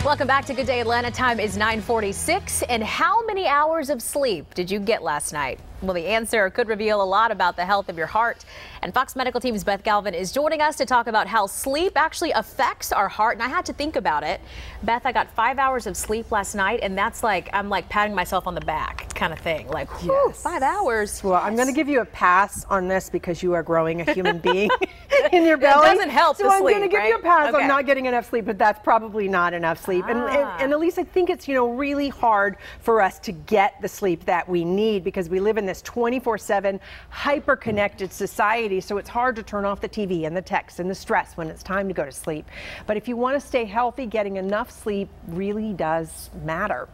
Welcome back to Good Day Atlanta. Time is 9:46. And how many hours of sleep did you get last night? Well, the answer could reveal a lot about the health of your heart. And Fox Medical Team's Beth Galvin is joining us to talk about how sleep actually affects our heart. And I had to think about it. Beth, I got 5 hours of sleep last night, and that's like, I'm like patting myself on the back kind of thing. Like, whew, 5 hours. Well, I'm going to give you a pass on this because you are growing a human being in your belly. It doesn't help so the I'm sleep, going to give you a pass Okay. on not getting enough sleep, but that's probably not enough sleep. And Elise, I think it's, really hard for us to get the sleep that we need because we live in this 24/7 hyper-connected society. So it's hard to turn off the TV and the text and the stress when it's time to go to sleep. But if you want to stay healthy, getting enough sleep really does matter.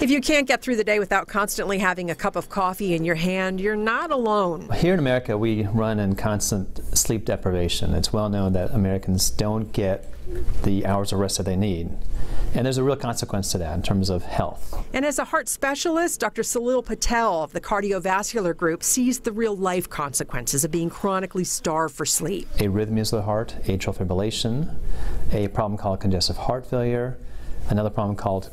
If you can't get through the day without constantly having a cup of coffee in your hand, you're not alone. Here in America, we run in constant sleep deprivation. It's well known that Americans don't get the hours of rest that they need. And there's a real consequence to that in terms of health. And as a heart specialist, Dr. Salil Patel of the Cardiovascular Group sees the real life consequences of being chronically starved for sleep. Arrhythmias of the heart, atrial fibrillation, a problem called congestive heart failure, another problem called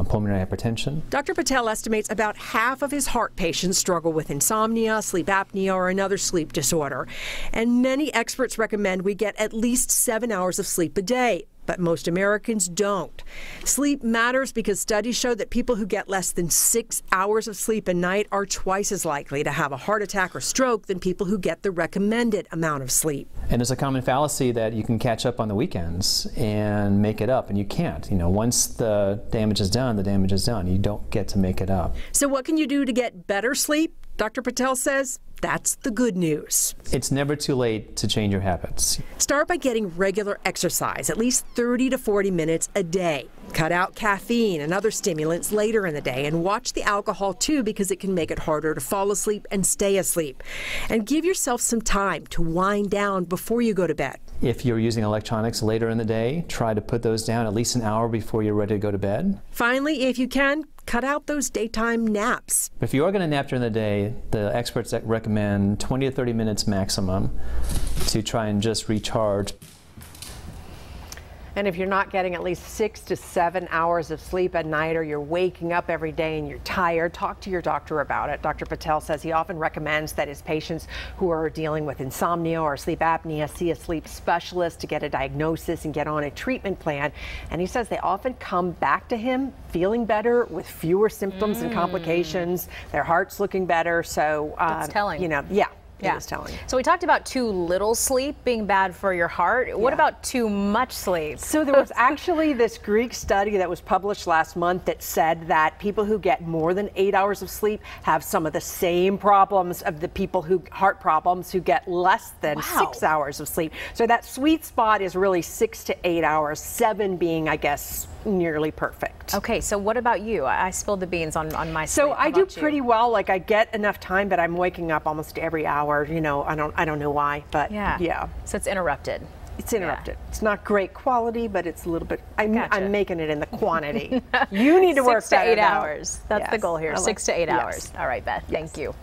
pulmonary hypertension. Dr. Patel estimates about half of his heart patients struggle with insomnia, sleep apnea, or another sleep disorder. And many experts recommend we get at least 7 hours of sleep a day. But most Americans don't. Sleep matters because studies show that people who get less than 6 hours of sleep a night are twice as likely to have a heart attack or stroke than people who get the recommended amount of sleep. And there's a common fallacy that you can catch up on the weekends and make it up, and you can't. Once the damage is done, the damage is done. You don't get to make it up. So what can you do to get better sleep? Dr. Patel says that's the good news. It's never too late to change your habits. Start by getting regular exercise, at least 30 to 40 minutes a day. Cut out caffeine and other stimulants later in the day, and watch the alcohol too because it can make it harder to fall asleep and stay asleep. And give yourself some time to wind down before you go to bed. If you're using electronics later in the day, try to put those down at least an hour before you're ready to go to bed. Finally, if you can, cut out those daytime naps. If you are going to nap during the day, the experts that recommend 20 to 30 minutes maximum to try and just recharge. And if you're not getting at least 6 to 7 hours of sleep at night, or you're waking up every day and you're tired, talk to your doctor about it. Dr. Patel says he often recommends that his patients who are dealing with insomnia or sleep apnea see a sleep specialist to get a diagnosis and get on a treatment plan. And he says they often come back to him feeling better with fewer symptoms and complications, their heart's looking better. So, that's telling. Yeah. Yeah. Telling. So we talked about too little sleep being bad for your heart. What about too much sleep? So there was actually this Greek study that was published last month that said that people who get more than 8 hours of sleep have some of the same problems of the people who heart problems who get less than 6 hours of sleep. So that sweet spot is really 6 to 8 hours, 7 being, I guess, nearly perfect. Okay, so what about you? I spilled the beans on my sleep. So I do pretty well. Like, I get enough time, but I'm waking up almost every hour. I don't know why, but yeah. So it's interrupted. It's interrupted. Yeah. It's not great quality, but it's a little bit. I'm making it in the quantity. You need to work 6 to 8 hours. That's the goal here. 6 to 8 hours. All right, Beth. Thank you.